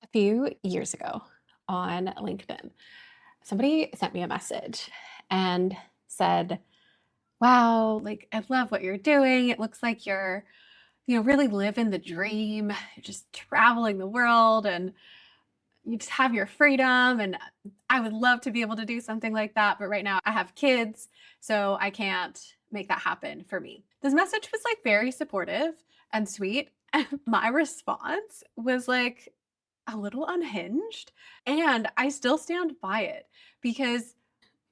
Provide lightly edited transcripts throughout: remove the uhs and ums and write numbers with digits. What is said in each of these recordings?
A few years ago on LinkedIn, somebody sent me a message and said, "Wow, like I love what you're doing. It looks like you're, really living the dream. You're just traveling the world and you just have your freedom and I would love to be able to do something like that, but right now I have kids, so I can't make that happen for me." This message was like very supportive and sweet. And my response was like, a little unhinged, and I still stand by it because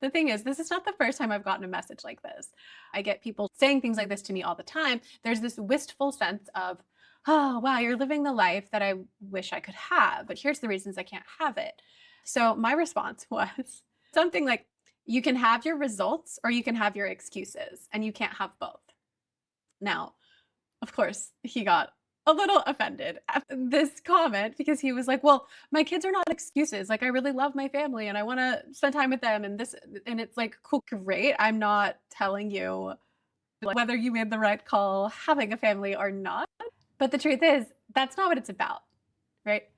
the thing is, this is not the first time I've gotten a message like this. I get people saying things like this to me all the time. There's this wistful sense of, "Oh, wow, you're living the life that I wish I could have, but here's the reasons I can't have it." So my response was something like, "You can have your results or you can have your excuses, and you can't have both." Now, of course, he got a little offended at this comment because he was like, "Well, my kids are not excuses. Like, I really love my family and I want to spend time with them." And this, and it's like, cool, great. I'm not telling you whether you made the right call having a family or not. But the truth is, that's not what it's about, right?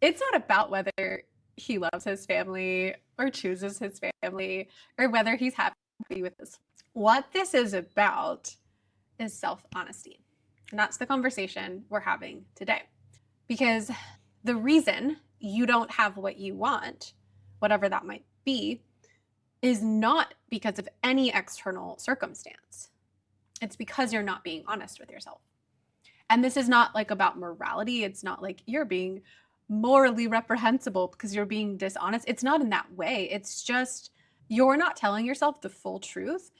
It's not about whether he loves his family or chooses his family or whether he's happy with this. What this is about is self honesty. And that's the conversation we're having today. Because the reason you don't have what you want, whatever that might be, is not because of any external circumstance. It's because you're not being honest with yourself. And this is not like about morality. It's not like you're being morally reprehensible because you're being dishonest. It's not in that way. It's just you're not telling yourself the full truth,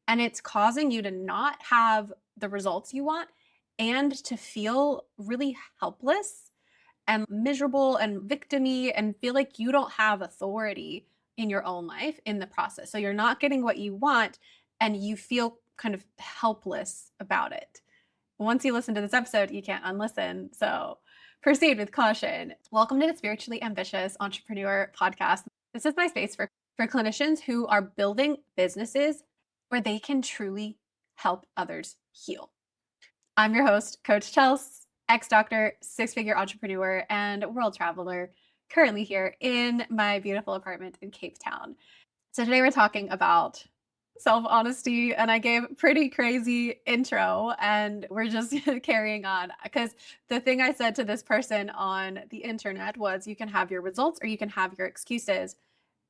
and it's causing you to not have the results you want and to feel really helpless and miserable and victimy and feel like you don't have authority in your own life in the process. So you're not getting what you want and you feel kind of helpless about it. Once you listen to this episode, you can't unlisten. So proceed with caution. Welcome to the Spiritually Ambitious Entrepreneur Podcast. This is my space for clinicians who are building businesses where they can truly help others heal. I'm your host, Coach Chels, ex-doctor, six-figure entrepreneur, and world traveler, currently here in my beautiful apartment in Cape Town. So today we're talking about self-honesty, and I gave a pretty crazy intro, and we're just carrying on because the thing I said to this person on the internet was, you can have your results or you can have your excuses,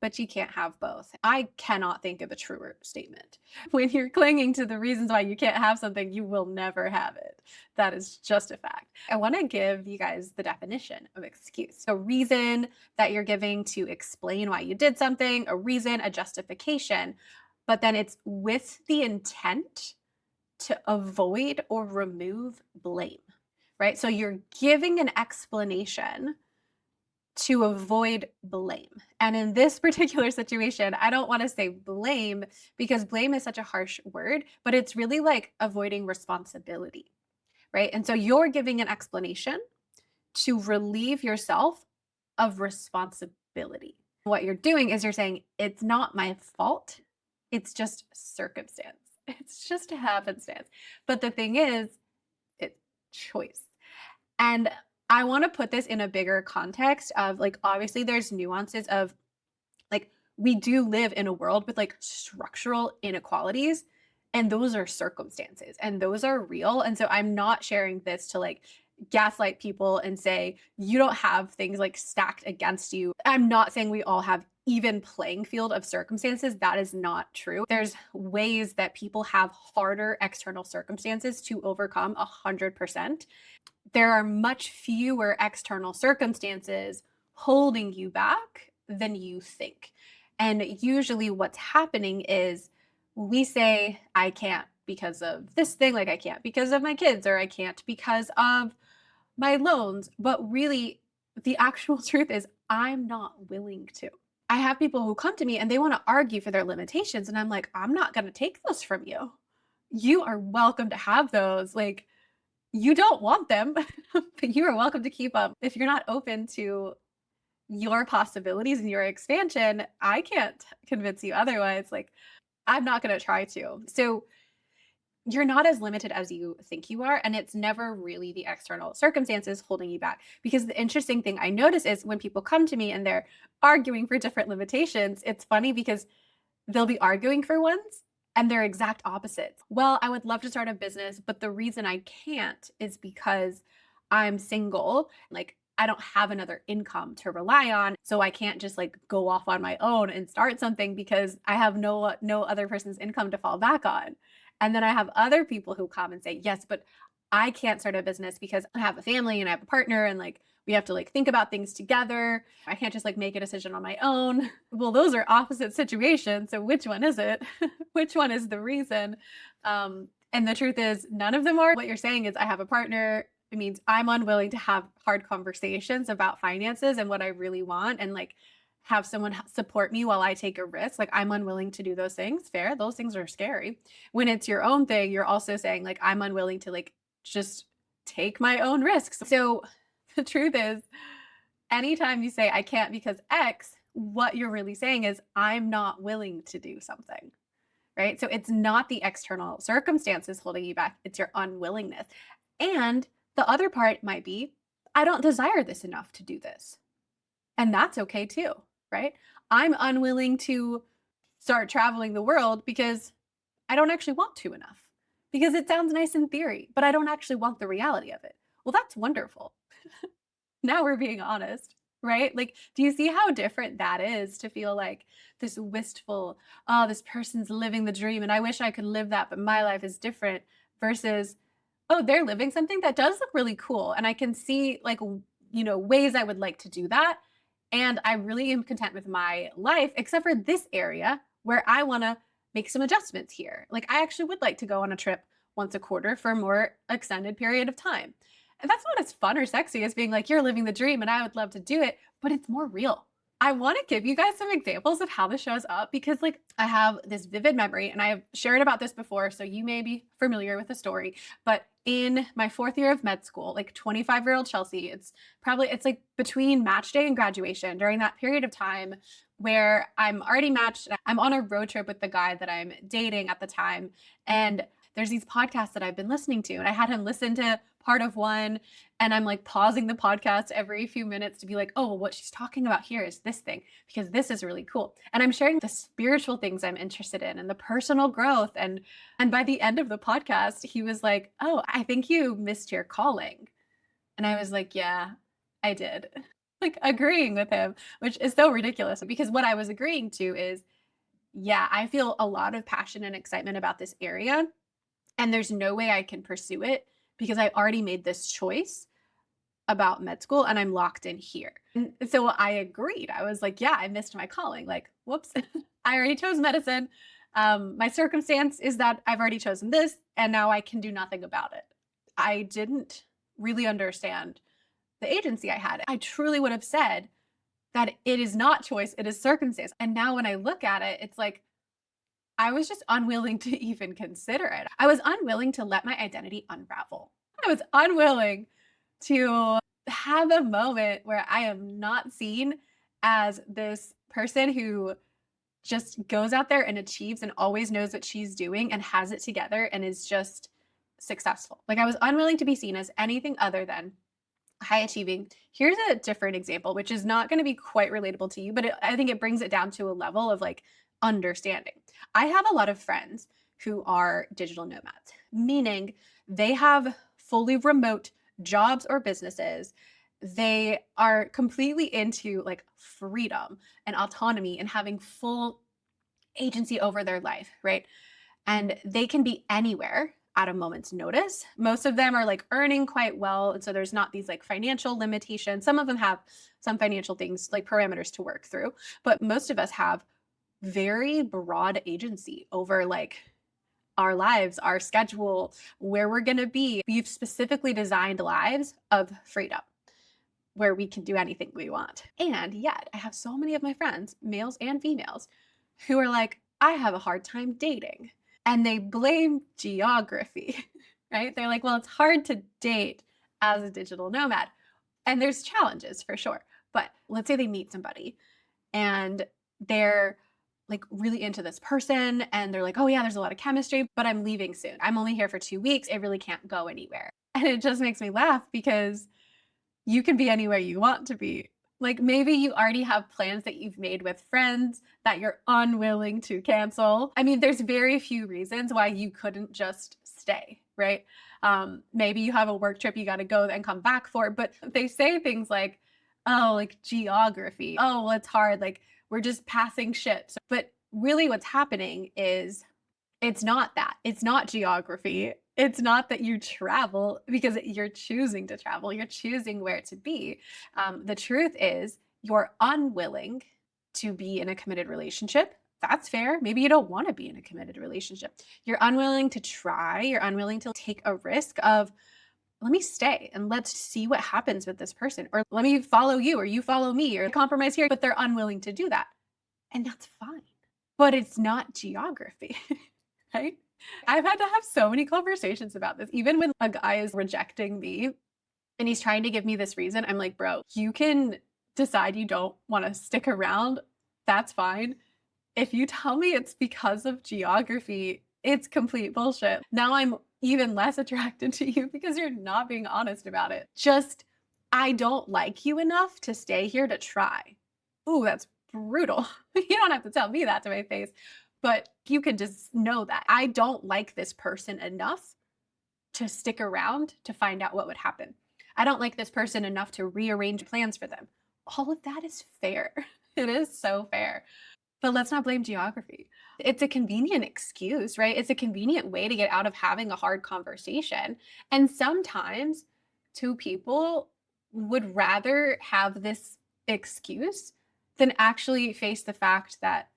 but you can't have both. I cannot think of a truer statement. When you're clinging to the reasons why you can't have something, you will never have it. That is just a fact. I want to give you guys the definition of excuse. A reason that you're giving to explain why you did something, a reason, a justification, but then it's with the intent to avoid or remove blame, right? So you're giving an explanation to avoid blame. And in this particular situation, I don't want to say blame because blame is such a harsh word, but it's really like avoiding responsibility, right? And so you're giving an explanation to relieve yourself of responsibility. What you're doing is you're saying, it's not my fault. It's just circumstance. It's just a happenstance. But the thing is, it's choice. And I want to put this in a bigger context of like, obviously, there's nuances of like, we do live in a world with like structural inequalities, and those are circumstances and those are real. And so I'm not sharing this to like gaslight people and say, you don't have things like stacked against you. I'm not saying we all have even playing field of circumstances. That is not true. There's ways that people have harder external circumstances to overcome 100%. There are much fewer external circumstances holding you back than you think. And usually what's happening is we say, I can't because of this thing, like I can't because of my kids, or I can't because of my loans. But really, the actual truth is, I'm not willing to. I have people who come to me and they want to argue for their limitations. And I'm like, I'm not going to take those from you. You are welcome to have those. Like, you don't want them, but you are welcome to keep them. If you're not open to your possibilities and your expansion, I can't convince you otherwise. Like, I'm not going to try to. So you're not as limited as you think you are. And it's never really the external circumstances holding you back. Because the interesting thing I notice is when people come to me and they're arguing for different limitations, it's funny because they'll be arguing for ones and they're exact opposites. Well, I would love to start a business, but the reason I can't is because I'm single. Like, I don't have another income to rely on, so I can't just like go off on my own and start something because I have no other person's income to fall back on. And then I have other people who come and say, "Yes, but I can't start a business because I have a family and I have a partner and like we have to like think about things together. I can't just like make a decision on my own." Well, those are opposite situations. So which one is it? Which one is the reason? And the truth is, none of them are. What you're saying is, I have a partner. It means I'm unwilling to have hard conversations about finances and what I really want and like have someone support me while I take a risk. Like, I'm unwilling to do those things. Fair. Those things are scary. When it's your own thing, you're also saying, like, I'm unwilling to like just take my own risks. So the truth is, anytime you say I can't because X, what you're really saying is I'm not willing to do something, right? So it's not the external circumstances holding you back, it's your unwillingness. And the other part might be, I don't desire this enough to do this. And that's okay too, right? I'm unwilling to start traveling the world because I don't actually want to enough. Because it sounds nice in theory, but I don't actually want the reality of it. Well, that's wonderful. Now we're being honest, right? Like, do you see how different that is to feel like this wistful, oh, this person's living the dream and I wish I could live that, but my life is different versus, oh, they're living something that does look really cool. And I can see like, ways I would like to do that. And I really am content with my life, except for this area where I want to make some adjustments here. Like, I actually would like to go on a trip once a quarter for a more extended period of time. And that's not as fun or sexy as being like, you're living the dream and I would love to do it, but it's more real. I want to give you guys some examples of how this shows up because, like, I have this vivid memory and I have shared about this before, so you may be familiar with the story. But in my fourth year of med school, like 25-year-old Chelsea, it's like between match day and graduation during that period of time where I'm already matched. I'm on a road trip with the guy that I'm dating at the time. And there's these podcasts that I've been listening to, and I had him listen to part of one, and I'm like pausing the podcast every few minutes to be like, oh, well, what she's talking about here is this thing, because this is really cool. And I'm sharing the spiritual things I'm interested in and the personal growth. And by the end of the podcast, he was like, oh, I think you missed your calling. And I was like, yeah, I did. Like, agreeing with him, which is so ridiculous because what I was agreeing to is, yeah, I feel a lot of passion and excitement about this area. And there's no way I can pursue it because I already made this choice about med school and I'm locked in here. And so I agreed. I was like, yeah, I missed my calling. Like, whoops, I already chose medicine. My circumstance is that I've already chosen this and now I can do nothing about it. I didn't really understand the agency I had. I truly would have said that it is not choice, it is circumstance. And now when I look at it, it's like, I was just unwilling to even consider it. I was unwilling to let my identity unravel. I was unwilling to have a moment where I am not seen as this person who just goes out there and achieves and always knows what she's doing and has it together and is just successful. Like, I was unwilling to be seen as anything other than high achieving. Here's a different example, which is not going to be quite relatable to you, but I think it brings it down to a level of like understanding. I have a lot of friends who are digital nomads, meaning they have fully remote jobs or businesses. They are completely into like freedom and autonomy and having full agency over their life, right? And they can be anywhere at a moment's notice. Most of them are like earning quite well. And so there's not these like financial limitations. Some of them have some financial things like parameters to work through, but most of us have very broad agency over like our lives, our schedule, where we're going to be. We've specifically designed lives of freedom where we can do anything we want. And yet I have so many of my friends, males and females, who are like, I have a hard time dating. And they blame geography, right? They're like, well, it's hard to date as a digital nomad. And there's challenges for sure. But let's say they meet somebody and they're like really into this person and they're like, "Oh yeah, there's a lot of chemistry, but I'm leaving soon. I'm only here for 2 weeks. It really can't go anywhere." And it just makes me laugh because you can be anywhere you want to be. Like maybe you already have plans that you've made with friends that you're unwilling to cancel. I mean, there's very few reasons why you couldn't just stay, right? Maybe you have a work trip you got to go and come back for, but they say things like, oh, like geography. Oh, well, it's hard. Like we're just passing ships. But really, what's happening is it's not that. It's not geography. It's not that you travel because you're choosing to travel. You're choosing where to be. The truth is, you're unwilling to be in a committed relationship. That's fair. Maybe you don't want to be in a committed relationship. You're unwilling to try. You're unwilling to take a risk of, let me stay and let's see what happens with this person. Or let me follow you or you follow me or compromise here. But they're unwilling to do that. And that's fine. But it's not geography. Right? I've had to have so many conversations about this. Even when a guy is rejecting me and he's trying to give me this reason, I'm like, bro, you can decide you don't want to stick around. That's fine. If you tell me it's because of geography, it's complete bullshit. Now I'm even less attracted to you because you're not being honest about it. Just, I don't like you enough to stay here to try. Ooh, that's brutal. You don't have to tell me that to my face. But you can just know that I don't like this person enough to stick around to find out what would happen. I don't like this person enough to rearrange plans for them. All of that is fair. It is so fair. But let's not blame geography. It's a convenient excuse, right? It's a convenient way to get out of having a hard conversation. And sometimes two people would rather have this excuse than actually face the fact that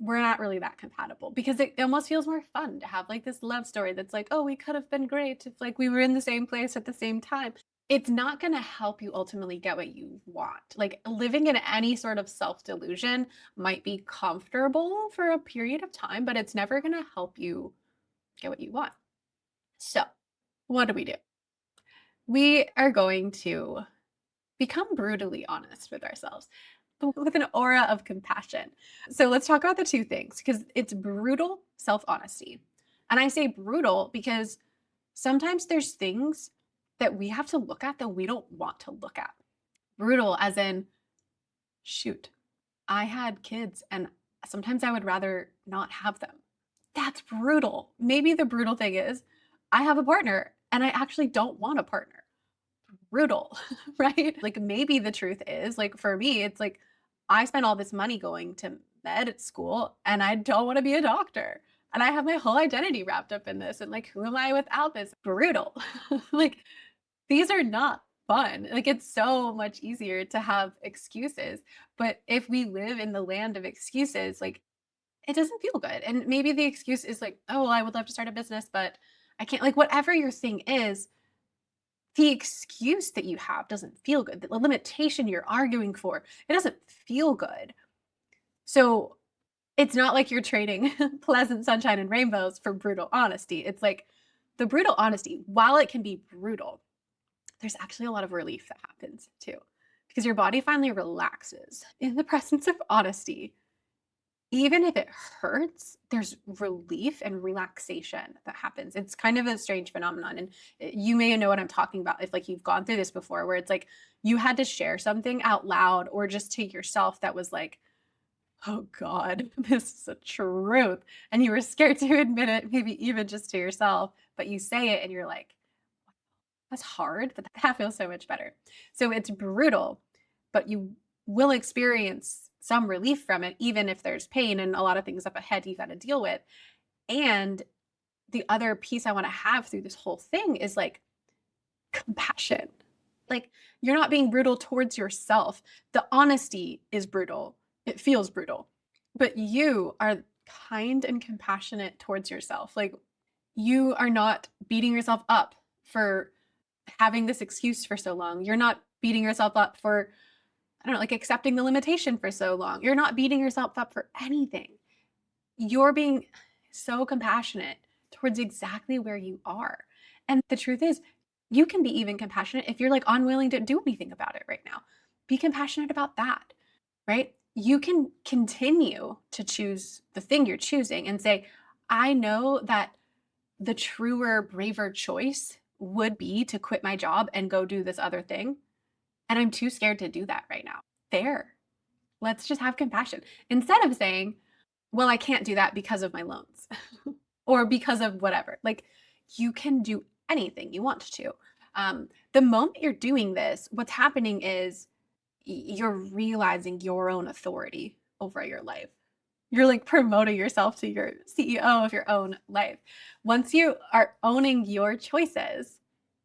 we're not really that compatible, because it almost feels more fun to have like this love story that's like, oh, we could have been great if like we were in the same place at the same time. It's not going to help you ultimately get what you want. Like living in any sort of self delusion might be comfortable for a period of time, but it's never going to help you get what you want. So, what do? We are going to become brutally honest with ourselves, but with an aura of compassion. So let's talk about the two things because it's brutal self honesty. And I say brutal because sometimes there's things that we have to look at that we don't want to look at. Brutal, as in, shoot, I had kids and sometimes I would rather not have them. That's brutal. Maybe the brutal thing is, I have a partner and I actually don't want a partner. Brutal, right? Like maybe the truth is, like for me, it's like I spent all this money going to med school and I don't want to be a doctor. And I have my whole identity wrapped up in this. And like, who am I without this? Brutal. Like, these are not fun. Like, it's so much easier to have excuses. But if we live in the land of excuses, like, it doesn't feel good. And maybe the excuse is like, oh, well, I would love to start a business, but I can't. Like, whatever your thing is, the excuse that you have doesn't feel good. The limitation you're arguing for, it doesn't feel good. So it's not like you're trading pleasant sunshine and rainbows for brutal honesty. It's like the brutal honesty, while it can be brutal, there's actually a lot of relief that happens too, because your body finally relaxes in the presence of honesty. Even if it hurts, there's relief and relaxation that happens. It's kind of a strange phenomenon. And you may know what I'm talking about if like you've gone through this before, where it's like you had to share something out loud or just to yourself that was like, oh God, this is the truth. And you were scared to admit it, maybe even just to yourself, but you say it and you're like, that's hard, but that feels so much better. So it's brutal, but you will experience some relief from it, even if there's pain and a lot of things up ahead you got to deal with. And the other piece I want to have through this whole thing is like compassion. Like you're not being brutal towards yourself. The honesty is brutal. It feels brutal, but you are kind and compassionate towards yourself. Like you are not beating yourself up for having this excuse for so long. You're not beating yourself up for, I don't know, like accepting the limitation for so long. You're not beating yourself up for anything. You're being so compassionate towards exactly where you are. And the truth is, you can be even compassionate if you're like unwilling to do anything about it right now. Be compassionate about that, right? you can continue to choose the thing you're choosing and say, I know that the truer, braver choice would be to quit my job and go do this other thing. And I'm too scared to do that right now. Fair. Let's just have compassion. Instead of saying, well, I can't do that because of my loans or because of whatever. Like, you can do anything you want to. The moment you're doing this, what's happening is you're realizing your own authority over your life. You're like promoting yourself to your CEO of your own life. Once you are owning your choices,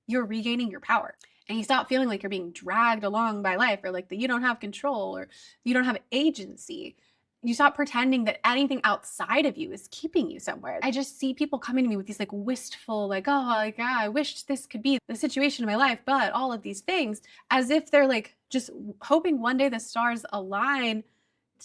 you're regaining your power and you stop feeling like you're being dragged along by life or like that you don't have control or you don't have agency. You stop pretending that anything outside of you is keeping you somewhere. I just see people coming to me with these like wistful, like, oh, like, yeah, I wish this could be the situation in my life, but all of these things, as if they're like just hoping one day the stars align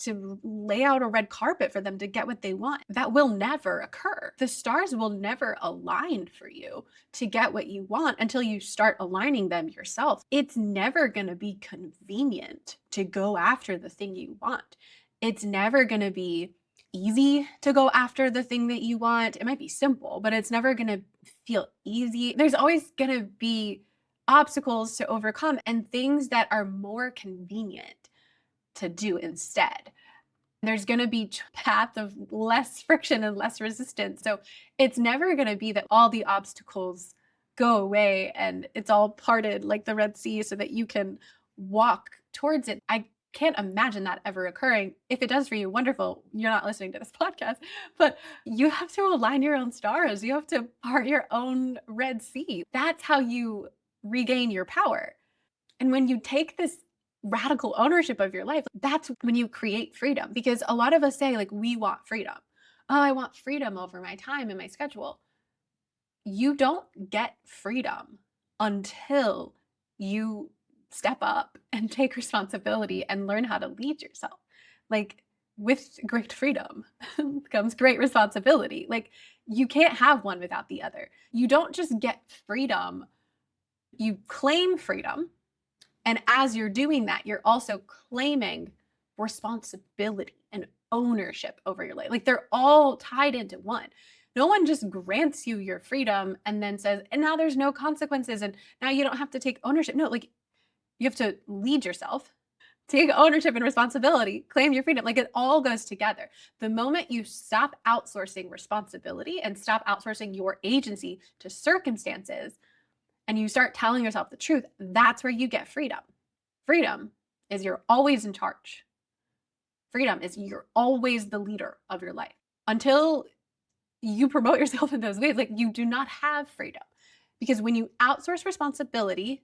to lay out a red carpet for them to get what they want. That will never occur. The stars will never align for you to get what you want until you start aligning them yourself. It's never going to be convenient to go after the thing you want. It's never going to be easy to go after the thing that you want. It might be simple, but it's never going to feel easy. There's always going to be obstacles to overcome and things that are more convenient to do instead. There's going to be a path of less friction and less resistance. So it's never going to be that all the obstacles go away and it's all parted like the Red Sea so that you can walk towards it. I can't imagine that ever occurring. If it does for you, wonderful. You're not listening to this podcast, but you have to align your own stars. You have to part your own Red Sea. That's how you regain your power. And when you take this radical ownership of your life, that's when you create freedom. Because a lot of us say, like, we want freedom. Oh, I want freedom over my time and my schedule. You don't get freedom until you step up and take responsibility and learn how to lead yourself. Like, with great freedom comes great responsibility. Like, you can't have one without the other. You don't just get freedom, you claim freedom. And as you're doing that, you're also claiming responsibility and ownership over your life. Like, they're all tied into one. No one just grants you your freedom and then says, and now there's no consequences and now you don't have to take ownership. No, like, you have to lead yourself, take ownership and responsibility, claim your freedom. Like, it all goes together. The moment you stop outsourcing responsibility and stop outsourcing your agency to circumstances, and you start telling yourself the truth, that's where you get freedom. Freedom is you're always in charge. Freedom is you're always the leader of your life. Until you promote yourself in those ways, like, you do not have freedom. Because when you outsource responsibility,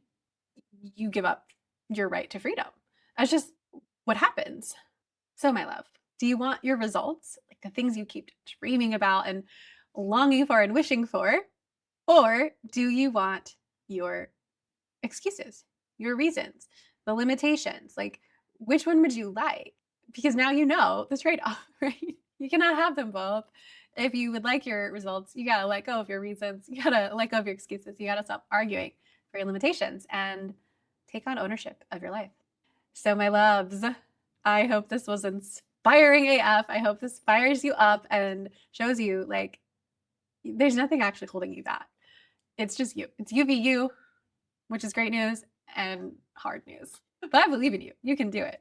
you give up your right to freedom. That's just what happens. So, my love, do you want your results, like the things you keep dreaming about and longing for and wishing for? Or do you want your excuses, your reasons, the limitations? Like, which one would you like? Because now you know the trade-off, right? You cannot have them both. If you would like your results, you gotta let go of your reasons. You gotta let go of your excuses. You gotta stop arguing for your limitations and take on ownership of your life. So, my loves, I hope this was inspiring AF. I hope this fires you up and shows you, like, there's nothing actually holding you back. It's just you. It's you be you, which is great news and hard news. But I believe in you. You can do it.